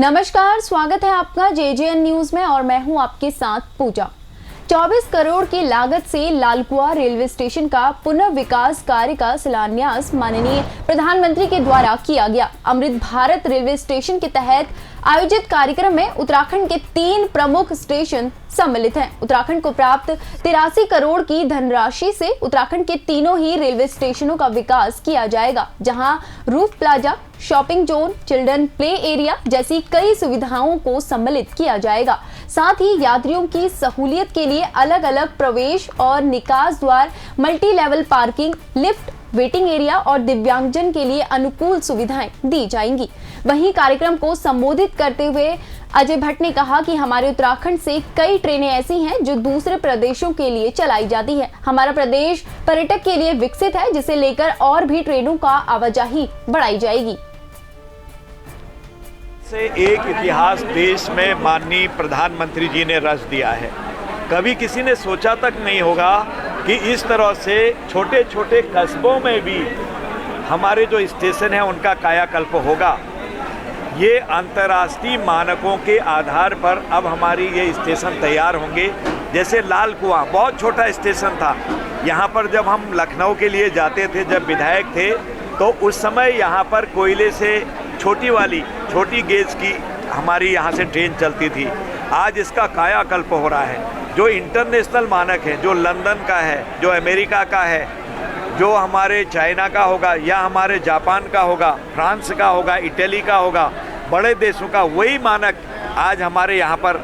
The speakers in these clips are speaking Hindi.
नमस्कार, स्वागत है आपका जेजेएन न्यूज में और मैं हूं आपके साथ पूजा। 24 करोड़ की लागत से लालकुआ रेलवे स्टेशन का पुनर्विकास कार्य का शिलान्यास माननीय प्रधानमंत्री के द्वारा किया गया। अमृत भारत रेलवे स्टेशन के तहत आयोजित कार्यक्रम में उत्तराखंड के 3 प्रमुख स्टेशन सम्मिलित हैं। उत्तराखंड को प्राप्त 83 करोड़ की धनराशि से उत्तराखंड के तीनों ही रेलवे स्टेशनों का विकास किया जाएगा, जहां roof plaza, shopping zone, children play area जैसी कई सुविधाओं को सम्मिलित किया जाएगा। साथ ही यात्रियों की सहूलियत के लिए अलग अलग प्रवेश और निकास द्वार, multi level parking, lift, waiting area और दिव्यांगजन के लिए अनुकूल सुविधाएं दी जाएंगी। वहीं कार्यक्रम को संबोधित करते हुए अजय भट्ट ने कहा कि हमारे उत्तराखंड से कई ट्रेनें ऐसी हैं जो दूसरे प्रदेशों के लिए चलाई जाती है। हमारा प्रदेश पर्यटक के लिए विकसित है, जिसे लेकर और भी ट्रेनों का आवाजाही बढ़ाई जाएगी। से एक इतिहास देश में माननीय प्रधानमंत्री जी ने रच दिया है। कभी किसी ने सोचा तक नहीं होगा कि इस तरह से छोटे छोटे कस्बों में भी हमारे जो स्टेशन है उनका कायाकल्प होगा। ये अंतर्राष्ट्रीय मानकों के आधार पर अब हमारी ये स्टेशन तैयार होंगे। जैसे लाल कुआं बहुत छोटा स्टेशन था, यहाँ पर जब हम लखनऊ के लिए जाते थे, जब विधायक थे, तो उस समय यहाँ पर कोयले से छोटी गेज की हमारी यहाँ से ट्रेन चलती थी। आज इसका कायाकल्प हो रहा है। जो इंटरनेशनल मानक है, जो लंदन का है, जो अमेरिका का है, जो हमारे चाइना का होगा या हमारे जापान का होगा, फ्रांस का होगा, इटली का होगा, बड़े देशों का वही मानक आज हमारे यहाँ पर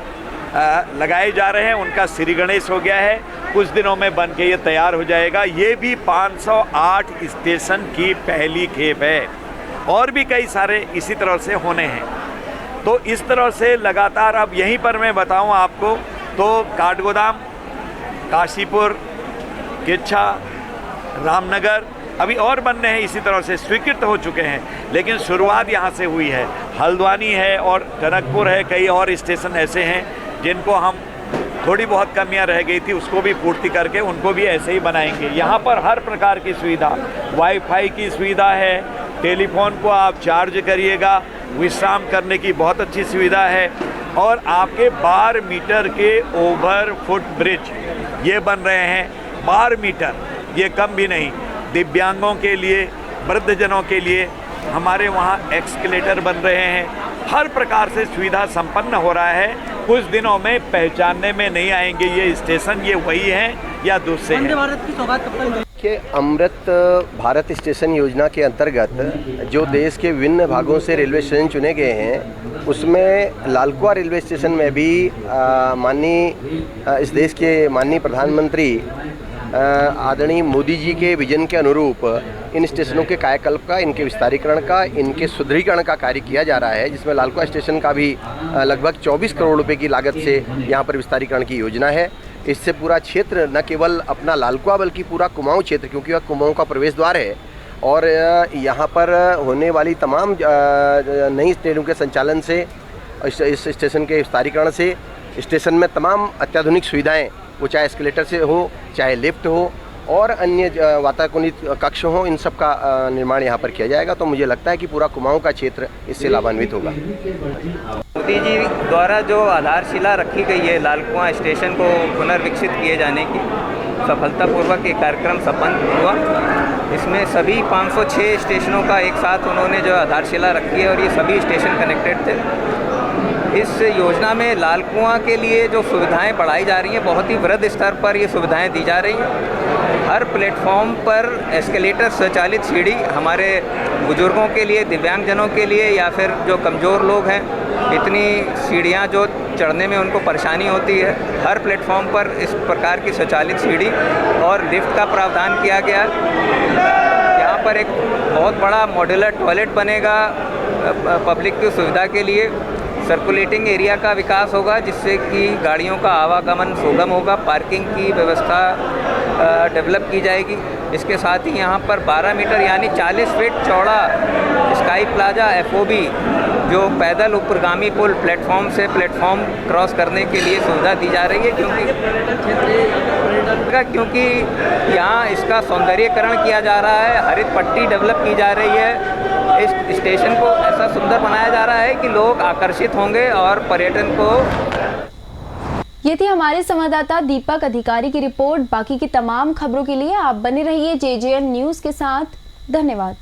लगाए जा रहे हैं। उनका श्री गणेश हो गया है, कुछ दिनों में बन के ये तैयार हो जाएगा। ये भी 508 स्टेशन की पहली खेप है और भी कई सारे इसी तरह से होने हैं। तो इस तरह से लगातार अब यहीं पर मैं बताऊं आपको तो काठगोदाम, काशीपुर, किच्छा, रामनगर अभी और बनने हैं, इसी तरह से स्वीकृत हो चुके हैं, लेकिन शुरुआत यहाँ से हुई है। हल्द्वानी है और टनकपुर है, कई और स्टेशन ऐसे हैं जिनको हम थोड़ी बहुत कमियां रह गई थी उसको भी पूर्ति करके उनको भी ऐसे ही बनाएंगे। यहाँ पर हर प्रकार की सुविधा, वाईफाई की सुविधा है, टेलीफोन को आप चार्ज करिएगा, विश्राम करने की बहुत अच्छी सुविधा है और आपके 12 मीटर के ओवर फुट ब्रिज ये बन रहे हैं। 12 मीटर, ये कम भी नहीं। दिव्यांगों के लिए, वृद्धजनों के लिए हमारे वहाँ एक्सकेलेटर बन रहे हैं। हर प्रकार से सुविधा संपन्न हो रहा है। कुछ दिनों में पहचानने में नहीं आएंगे ये स्टेशन ये वही हैं या दूसरे हैं। भारत की सौगात कब तक कि अमृत भारत स्टेशन योजना के अंतर्गत जो देश के विभिन्न भागों से रेलवे स्टेशन चुने गए हैं, उसमें लालकुआ रेलवे स्टेशन में भी इस देश के माननीय प्रधानमंत्री आदरणीय मोदी जी के विजन के अनुरूप इन स्टेशनों के कायाकल्प का, इनके विस्तारीकरण का, इनके सुदृढ़ीकरण का कार्य किया जा रहा है, जिसमें लालकुआ स्टेशन का भी लगभग 24 करोड़ रुपए की लागत से यहाँ पर विस्तारीकरण की योजना है। इससे पूरा क्षेत्र न केवल अपना लालकुआ बल्कि पूरा कुमाऊं क्षेत्र, क्योंकि वह कुमाऊं का प्रवेश द्वार है और यहाँ पर होने वाली तमाम नई ट्रेनों के संचालन से, इस स्टेशन के विस्तारीकरण से स्टेशन में तमाम अत्याधुनिक सुविधाएं, वो चाहे एस्केलेटर से हो, चाहे लिफ्ट हो और अन्य वातानुकूलित कक्ष हो, इन सब का निर्माण यहाँ पर किया जाएगा। तो मुझे लगता है कि पूरा कुमाऊं का क्षेत्र इससे लाभान्वित होगा। मोदी जी द्वारा जो आधारशिला रखी गई है लालकुआं स्टेशन को पुनर्विकसित किए जाने की, सफलतापूर्वक ये कार्यक्रम संपन्न हुआ। इसमें सभी 506 स्टेशनों का एक साथ उन्होंने जो आधारशिला रखी है और ये सभी स्टेशन कनेक्टेड थे। इस योजना में लालकुआं के लिए जो सुविधाएं बढ़ाई जा रही हैं, बहुत ही वृहद स्तर पर ये सुविधाएं दी जा रही हैं। हर प्लेटफॉर्म पर एस्केलेटर स्वचालित सीढ़ी हमारे बुजुर्गों के लिए, दिव्यांगजनों के लिए या फिर जो कमज़ोर लोग हैं, इतनी सीढ़ियां जो चढ़ने में उनको परेशानी होती है, हर प्लेटफॉर्म पर इस प्रकार की स्वचालित सीढ़ी और लिफ्ट का प्रावधान किया गया है। यहाँ पर एक बहुत बड़ा मॉड्यूलर टॉयलेट बनेगा पब्लिक की सुविधा के लिए। सर्कुलेटिंग एरिया का विकास होगा जिससे कि गाड़ियों का आवागमन सुगम होगा। पार्किंग की व्यवस्था डेवलप की जाएगी। इसके साथ ही यहाँ पर 12 मीटर यानी 40 फीट चौड़ा स्काई प्लाजा FOB जो पैदल ऊपरगामी पुल प्लेटफॉर्म से प्लेटफॉर्म क्रॉस करने के लिए सुविधा दी जा रही है, क्योंकि यहाँ इसका सौंदर्यीकरण किया जा रहा है, हरित पट्टी डेवलप की जा रही है। इस स्टेशन को ऐसा सुंदर बनाया जा रहा है कि लोग आकर्षित होंगे और पर्यटन को। ये थी हमारे संवाददाता दीपक अधिकारी की रिपोर्ट। बाकी की तमाम खबरों के लिए आप बने रहिए JJN न्यूज़ के साथ। धन्यवाद।